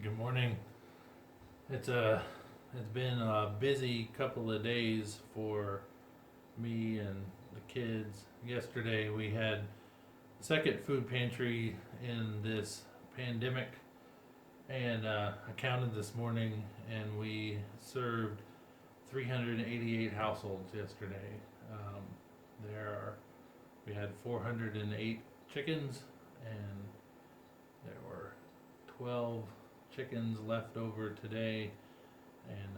Good morning. It's been a busy couple of days for me and the kids. Yesterday we had the second food pantry in this pandemic, and I counted this morning, and we served 388 households yesterday. Um, we had 408 chickens, and there were 12 chickens left over today, and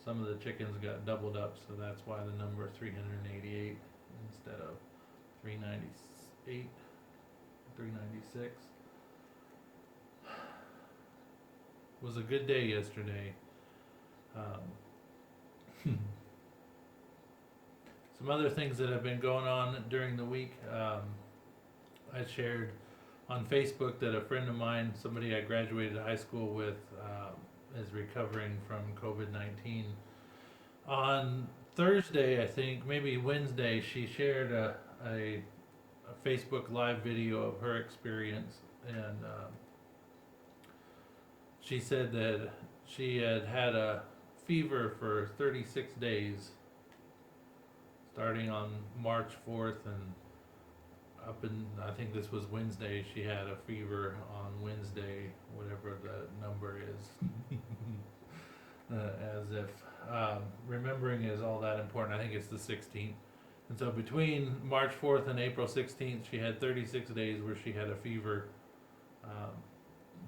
some of the chickens got doubled up, so that's why the number 388 instead of 398, 396. Was a good day yesterday. Some other things that have been going on during the week. I shared on Facebook that a friend of mine, somebody I graduated high school with, is recovering from COVID-19. On Thursday, I think, maybe Wednesday, she shared a Facebook Live video of her experience, and she said that she had a fever for 36 days, starting on March 4th, and I think this was Wednesday, she had a fever on Wednesday, whatever the number is. As if remembering is all that important. I think it's the 16th. And so between March 4th and April 16th, she had 36 days where she had a fever.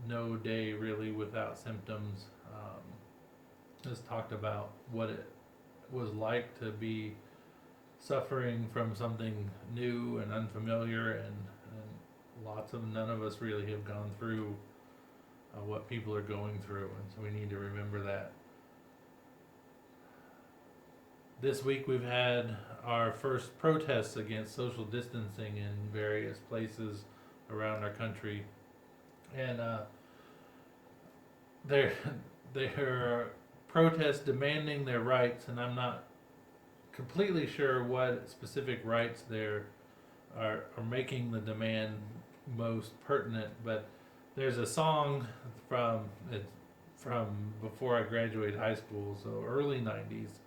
No day really without symptoms. Just talked about what it was like to be suffering from something new and unfamiliar, and none of us really have gone through what people are going through, and so we need to remember that. This week we've had our first protests against social distancing in various places around our country, and there are protests demanding their rights, and I'm not completely sure what specific rights there are making the demand most pertinent, but there's a song from before I graduated high school, so early 90s,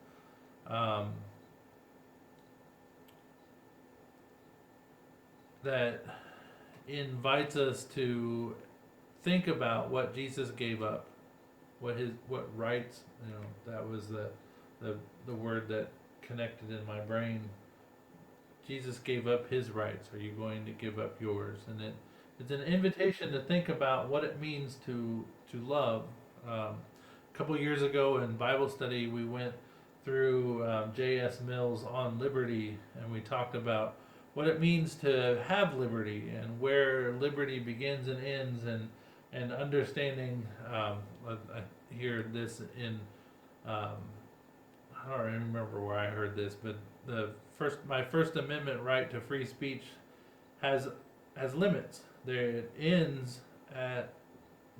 that invites us to think about what Jesus gave up, what rights, that was the word that connected in my brain. Jesus gave up his rights. Are you going to give up yours? And it's an invitation to think about what it means to love. A couple years ago in Bible study, we went through J.S. Mills on liberty, and we talked about what it means to have liberty and where liberty begins and ends, and understanding. I hear this in. I don't remember where I heard this, but my First Amendment right to free speech has limits. It ends at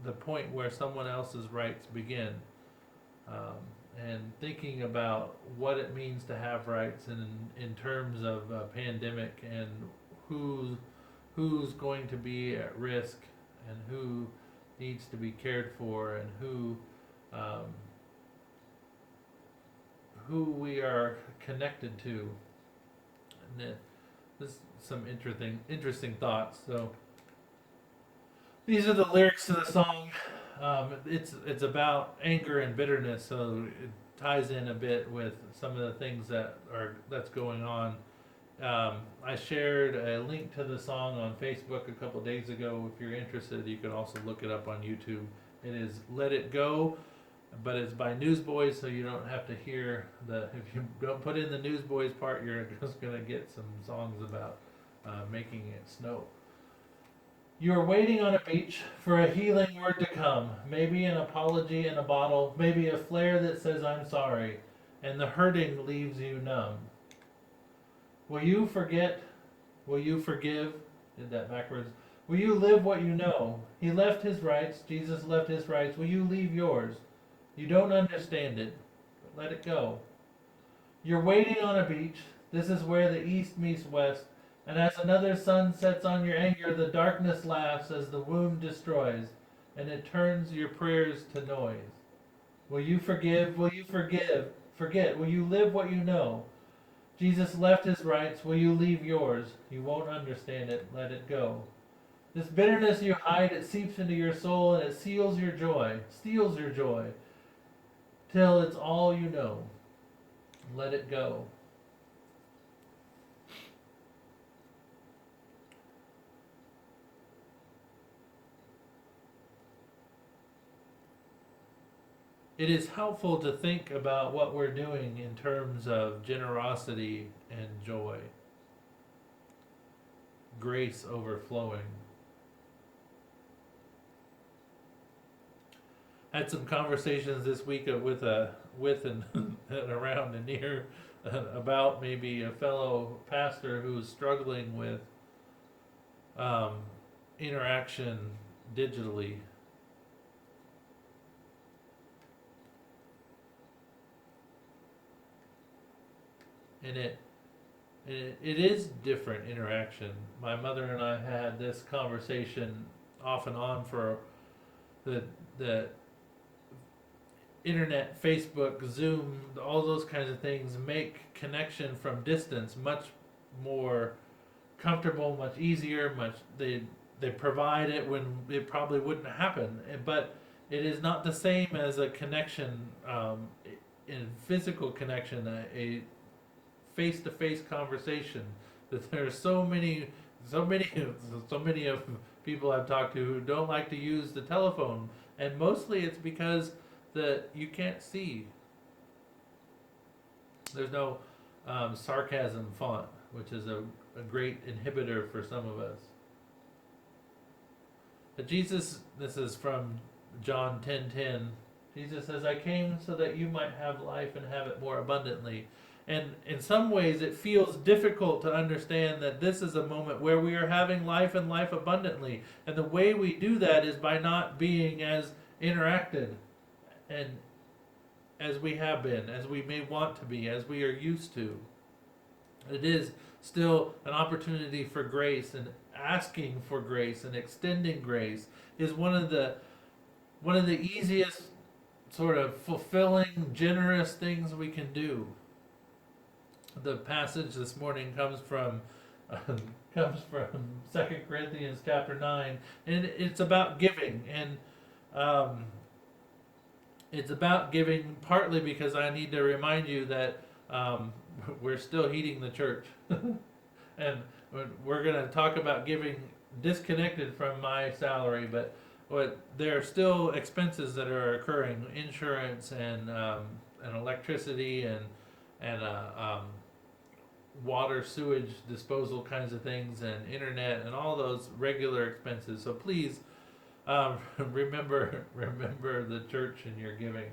the point where someone else's rights begin. And thinking about what it means to have rights in terms of a pandemic, and who's going to be at risk, and who needs to be cared for, and who we are connected to. And this some interesting thoughts. So these are the lyrics to the song. It's about anger and bitterness, so it ties in a bit with some of the things that's going on. I shared a link to the song on Facebook a couple days ago. If you're interested, you can also look it up on YouTube. It is "Let It Go," but it's by Newsboys, so you don't have to hear if you don't put in the Newsboys part, you're just gonna get some songs about making it snow. You're waiting on a beach for a healing word to come, maybe an apology in a bottle, maybe a flare that says I'm sorry, and the hurting leaves you numb. Will you forget? Will you forgive? Did that backwards. Will you live what you know? He left his rights, Jesus left his rights. Will you leave yours? You don't understand it, but let it go. You're waiting on a beach. This is where the east meets west. And as another sun sets on your anger, the darkness laughs as the wound destroys. and it turns your prayers to noise. Will you forgive? Will you forgive? Forget. Will you live what you know? Jesus left his rights. Will you leave yours? You won't understand it. Let it go. This bitterness you hide, it seeps into your soul and it steals your joy, till it's all you know. Let it go. It is helpful to think about what we're doing in terms of generosity and joy, grace overflowing. Had some conversations this week with and, and around and near about maybe a fellow pastor who's struggling with um, interaction digitally. And it is different interaction. My mother and I had this conversation off and on for the internet, Facebook, Zoom, all those kinds of things make connection from distance much more comfortable, much easier, much they provide it when it probably wouldn't happen. But it is not the same as a connection, in physical connection, a face-to-face conversation. That there are so many of people I've talked to who don't like to use the telephone, and mostly it's because that you can't see. There's no sarcasm font, which is a great inhibitor for some of us. But Jesus, this is from John 10:10. Jesus says, "I came so that you might have life and have it more abundantly." And in some ways, it feels difficult to understand that this is a moment where we are having life and life abundantly. And the way we do that is by not being as interacted and as we have been, as we may want to be, as we are used to. It is still an opportunity for grace, and asking for grace and extending grace is one of the easiest sort of fulfilling, generous things we can do. The passage this morning comes from 2 Corinthians chapter 9, and it's about giving. And it's about giving partly because I need to remind you that we're still heating the church. And we're going to talk about giving disconnected from my salary, but there are still expenses that are occurring: insurance and electricity and water, sewage disposal kinds of things, and internet, and all those regular expenses. So please remember the church in your giving.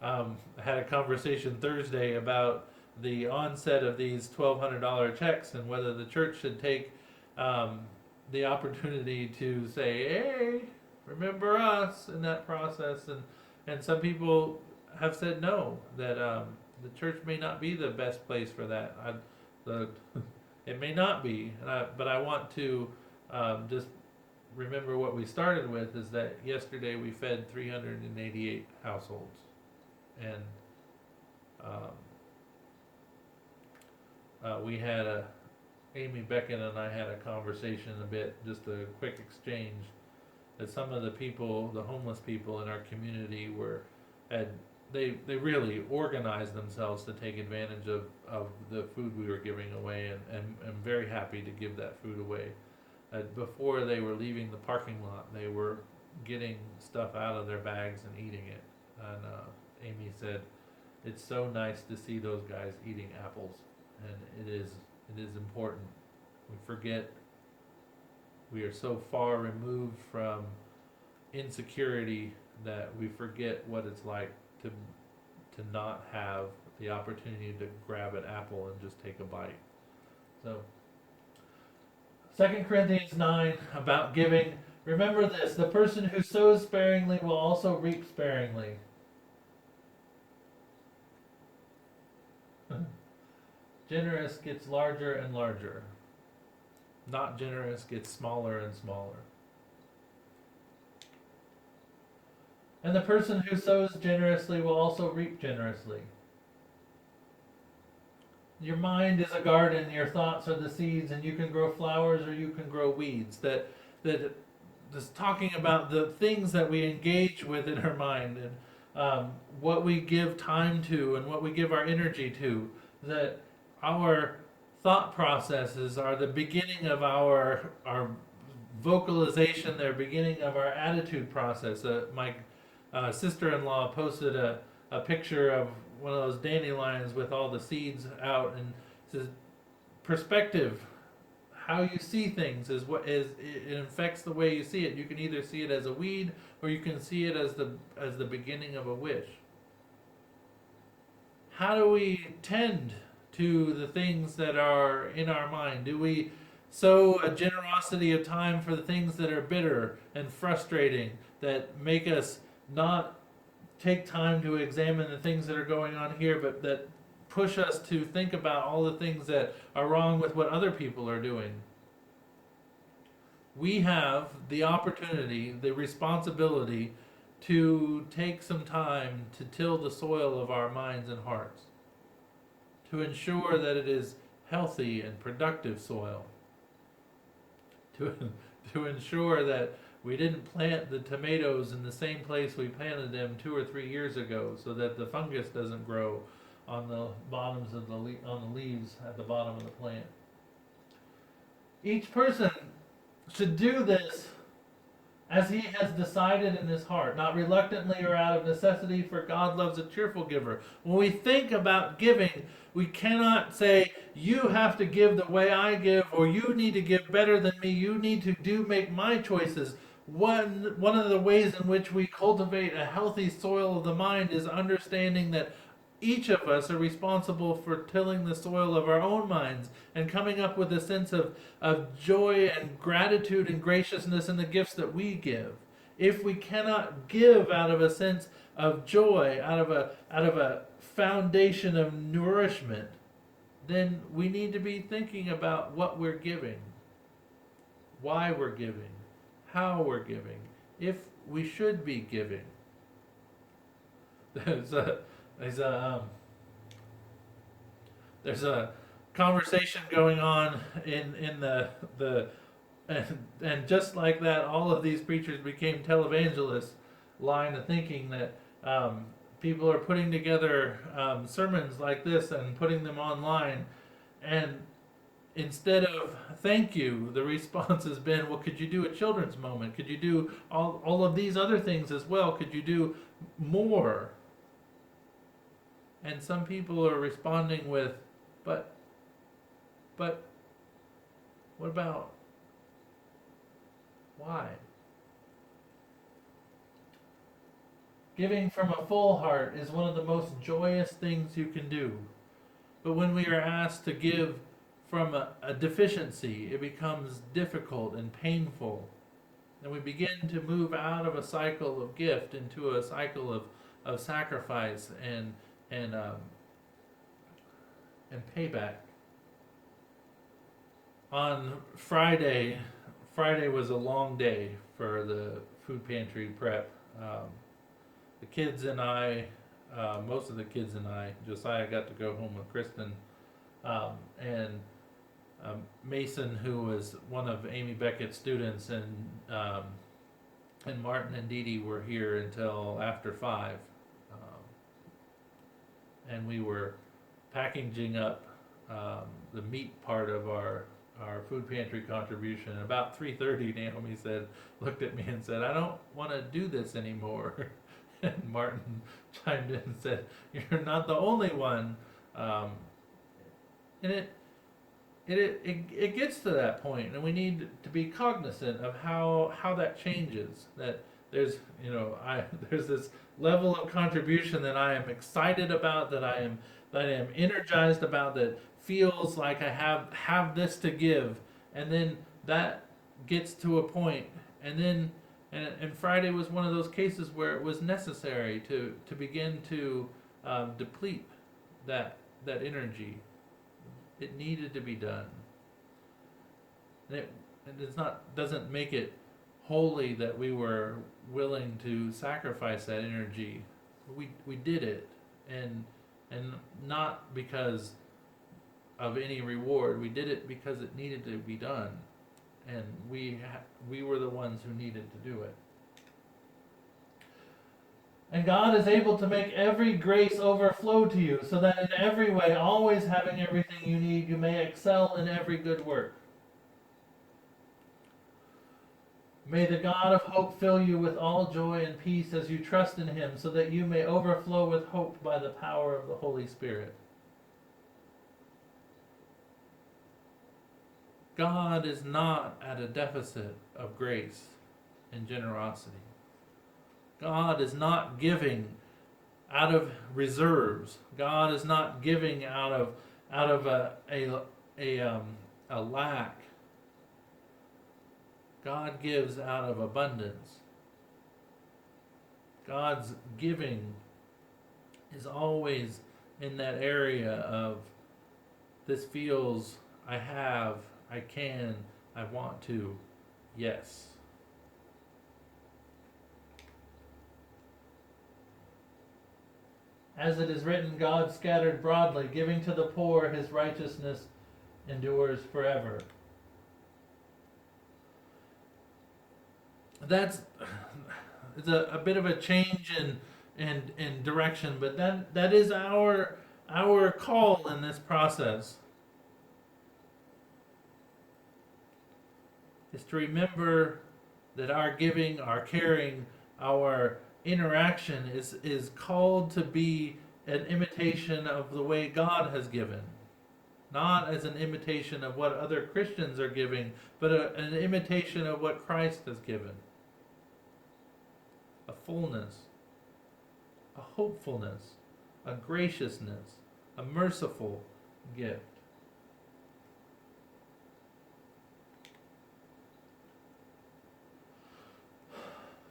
I had a conversation Thursday about the onset of these $1,200 checks and whether the church should take the opportunity to say, "Hey, remember us," in that process. And some people have said no, that the church may not be the best place for that. It may not be, but I want to just remember what we started with, is that yesterday we fed 388 households, and we had Amy Beckett and I had a conversation, just a quick exchange, that some of the people, the homeless people in our community, they really organized themselves to take advantage of the food we were giving away, and I'm very happy to give that food away. Before they were leaving the parking lot, they were getting stuff out of their bags and eating it. And Amy said, "It's so nice to see those guys eating apples," and it is important. We forget, we are so far removed from insecurity that we forget what it's like to not have the opportunity to grab an apple and just take a bite. So 2 Corinthians 9, about giving. Remember this: the person who sows sparingly will also reap sparingly. Generous gets larger and larger. Not generous gets smaller and smaller. And the person who sows generously will also reap generously. Your mind is a garden, your thoughts are the seeds, and you can grow flowers or you can grow weeds. That is talking about the things that we engage with in our mind, and what we give time to and what we give our energy to. That our thought processes are the beginning of our vocalization, they're beginning of our attitude process. My sister-in-law posted a picture of one of those dandelions with all the seeds out, and says perspective, how you see things is what is it affects the way you see it. You can either see it as a weed or you can see it as the beginning of a wish. How do we tend to the things that are in our mind? Do we sow a generosity of time for the things that are bitter and frustrating, that make us not take time to examine the things that are going on here, but that push us to think about all the things that are wrong with what other people are doing? We have the opportunity, the responsibility to take some time to till the soil of our minds and hearts, to ensure that it is healthy and productive soil, to, to ensure that we didn't plant the tomatoes in the same place we planted them 2 or 3 years ago, so that the fungus doesn't grow on the bottoms of on the leaves at the bottom of the plant. Each person should do this as he has decided in his heart, not reluctantly or out of necessity, for God loves a cheerful giver. When we think about giving, we cannot say, you have to give the way I give, or you need to give better than me, you need to make my choices. One of the ways in which we cultivate a healthy soil of the mind is understanding that each of us are responsible for tilling the soil of our own minds and coming up with a sense of joy and gratitude and graciousness in the gifts that we give. If we cannot give out of a sense of joy, out of a foundation of nourishment, then we need to be thinking about what we're giving, why we're giving, how we're giving, if we should be giving. There's a conversation going on in the and just like that, all of these preachers became televangelists. Line of thinking that people are putting together sermons like this and putting them online, and instead of thank you, the response has been, well, could you do a children's moment? Could you do all of these other things as well? Could you do more? And some people are responding with, but, what about, why? Giving from a full heart is one of the most joyous things you can do. But when we are asked to give from a deficiency, it becomes difficult and painful. And we begin to move out of a cycle of gift into a cycle of sacrifice and payback. On Friday was a long day for the food pantry prep. The kids and I, most of the kids and I, Josiah got to go home with Kristen, and Mason, who was one of Amy Beckett's students, and Martin and Dee Dee were here until after 5. And we were packaging up the meat part of our food pantry contribution. And about 3:30, Naomi looked at me and said, "I don't want to do this anymore." And Martin chimed in and said, "You're not the only one." And it gets to that point, and we need to be cognizant of how that changes. That there's there's this level of contribution that I am excited about, that I am energized about, that feels like I have this to give, and then that gets to a point, and then and Friday was one of those cases where it was necessary to begin to deplete that energy. It needed to be done. And it doesn't make it holy that we were willing to sacrifice that energy. We did it, and not because of any reward. We did it because it needed to be done, and we were the ones who needed to do it. And God is able to make every grace overflow to you, so that in every way, always having everything you need, you may excel in every good work. May the God of hope fill you with all joy and peace as you trust in him, so that you may overflow with hope by the power of the Holy Spirit. God is not at a deficit of grace and generosity. God is not giving out of reserves. God is not giving out of a lack. God gives out of abundance. God's giving is always in that area of, this feels, I have, I can, I want to, yes. As it is written, God scattered broadly, giving to the poor, his righteousness endures forever. It's a bit of a change in direction, but that is our call in this process. Is to remember that our giving, our caring, our interaction is called to be an imitation of the way God has given. Not as an imitation of what other Christians are giving, but an imitation of what Christ has given. A fullness, a hopefulness, a graciousness, a merciful gift.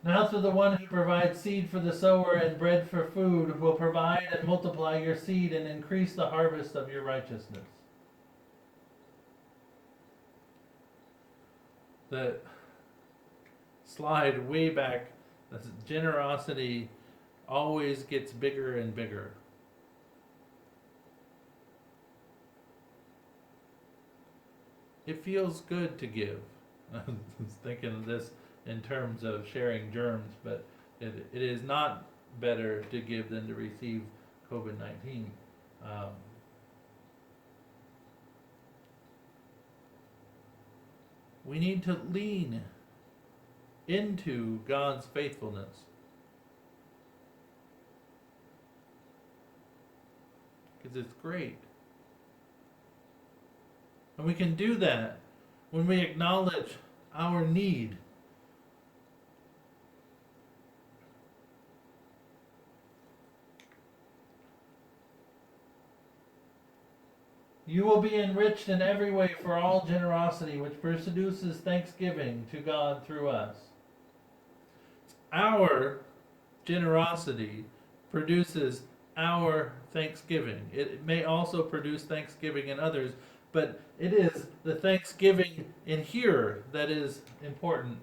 Now to the one who provides seed for the sower and bread for food, will provide and multiply your seed and increase the harvest of your righteousness. The slide way back, generosity always gets bigger and bigger. It feels good to give. I was thinking of this in terms of sharing germs, but it is not better to give than to receive COVID-19. We need to lean into God's faithfulness. Because it's great. And we can do that when we acknowledge our need. You will be enriched in every way for all generosity, which produces thanksgiving to God through us. Our generosity produces our thanksgiving. It may also produce thanksgiving in others, but it is the thanksgiving in here that is important.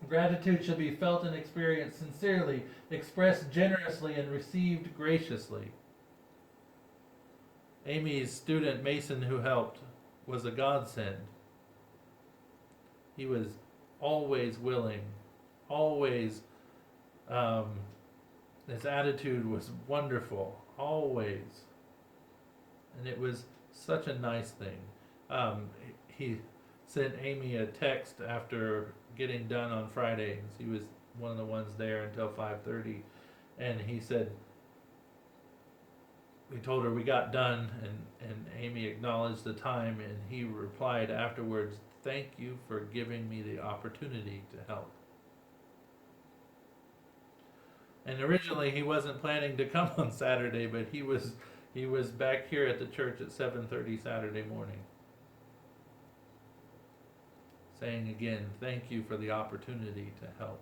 Gratitude shall be felt and experienced sincerely, expressed generously, and received graciously. Amy's student, Mason, who helped, was a godsend. He was always willing, always, his attitude was wonderful, always. And it was such a nice thing. He sent Amy a text after getting done on Friday. He was one of the ones there until 5:30, and he said, we told her we got done, and Amy acknowledged the time, and he replied afterwards, "Thank you for giving me the opportunity to help." And originally he wasn't planning to come on Saturday, but he was back here at the church at 7:30 Saturday morning, saying again, thank you for the opportunity to help.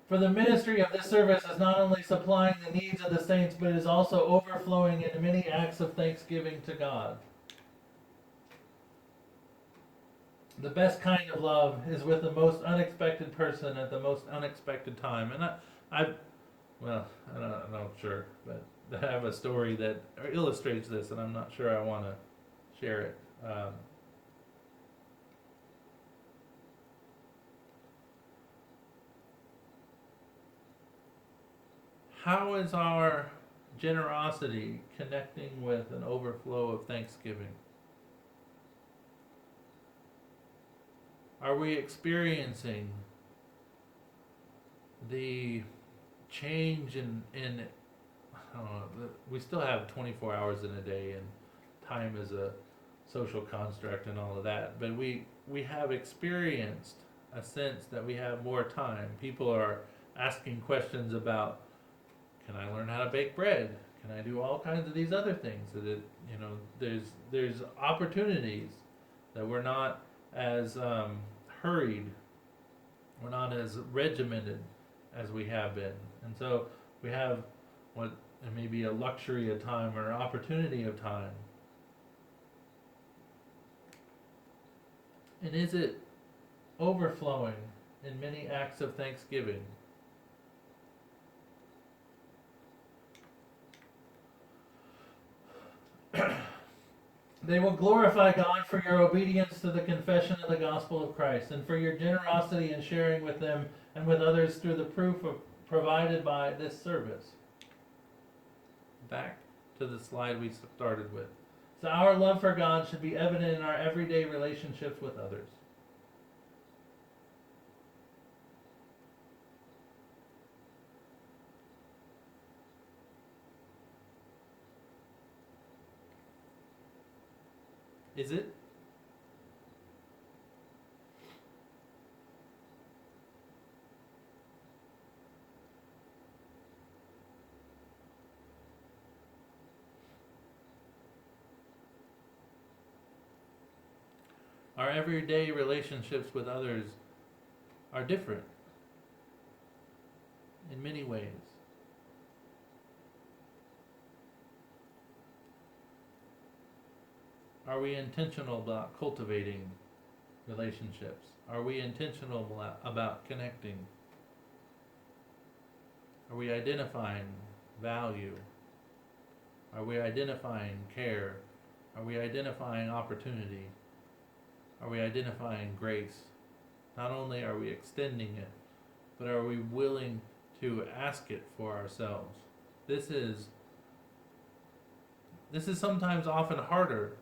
For the ministry of this service is not only supplying the needs of the saints, but is also overflowing into many acts of thanksgiving to God. The best kind of love is with the most unexpected person at the most unexpected time. And well, I'm not sure, but I have a story that illustrates this, and I'm not sure I want to share it. How is our generosity connecting with an overflow of thanksgiving? Are we experiencing the change in I don't know, we still have 24 hours in a day, and time is a social construct and all of that, but we have experienced a sense that we have more time. People are asking questions about, can I learn how to bake bread? Can I do all kinds of these other things? That there's opportunities that we're not as hurried, we're not as regimented as we have been, and so we have what may be a luxury of time or an opportunity of time. And is it overflowing in many acts of thanksgiving? They will glorify God for your obedience to the confession of the gospel of Christ, and for your generosity in sharing with them and with others through the provided by this service. Back to the slide we started with. So our love for God should be evident in our everyday relationships with others. Is it? Our everyday relationships with others are different in many ways. Are we intentional about cultivating relationships? Are we intentional about connecting? Are we identifying value? Are we identifying care? Are we identifying opportunity? Are we identifying grace? Not only are we extending it, but are we willing to ask it for ourselves? This is sometimes often harder.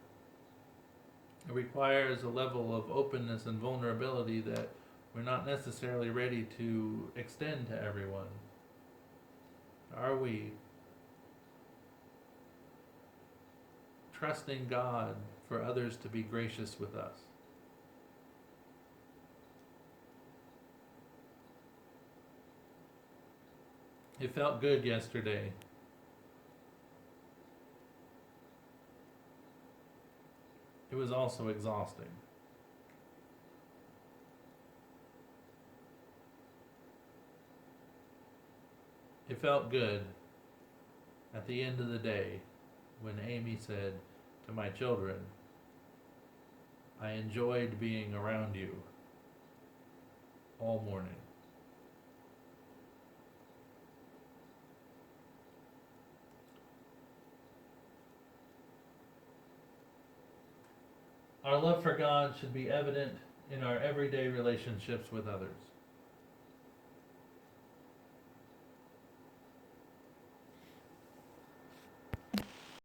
It requires a level of openness and vulnerability that we're not necessarily ready to extend to everyone. Are we trusting God for others to be gracious with us? It felt good yesterday. It was also exhausting. It felt good at the end of the day when Amy said to my children, I enjoyed being around you all morning. Our love for God should be evident in our everyday relationships with others.